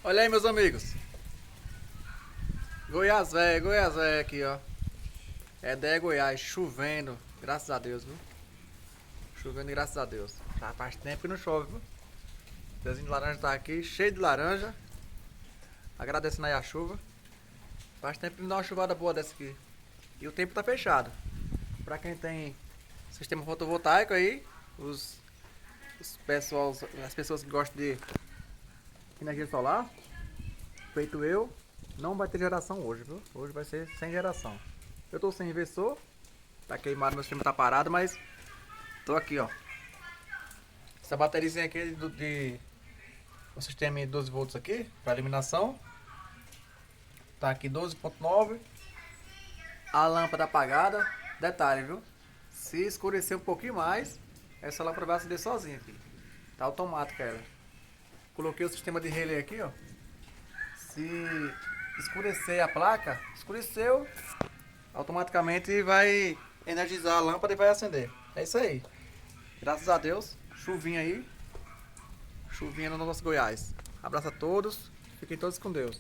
Olha aí, meus amigos. Goiás velho aqui, ó. É 10 Goiás, chovendo. Graças a Deus, viu? Chovendo, graças a Deus. Tá, faz tempo que não chove, viu? O desenho de laranja tá aqui, cheio de laranja. Agradecendo aí a chuva. Faz tempo que não dá uma chuvada boa dessa aqui. E o tempo tá fechado. Pra quem tem sistema fotovoltaico aí, os, as pessoas que gostam de energia solar, feito eu, não vai ter geração hoje, viu? Hoje vai ser sem geração. Eu tô sem inversor, tá queimado, meu sistema tá parado, mas tô aqui, ó. Essa bateriazinha aqui é de um sistema de 12 volts aqui, para eliminação. Tá aqui 12,9. A lâmpada apagada. Detalhe, viu? Se escurecer um pouquinho mais, essa lâmpada vai acender sozinha aqui. Tá automática ela. Coloquei o sistema de relé aqui, ó. Se escurecer a placa, escureceu, automaticamente vai energizar a lâmpada e vai acender. É isso aí. Graças a Deus, chuvinha aí. Chuvinha no nosso Goiás. Abraço a todos. Fiquem todos com Deus.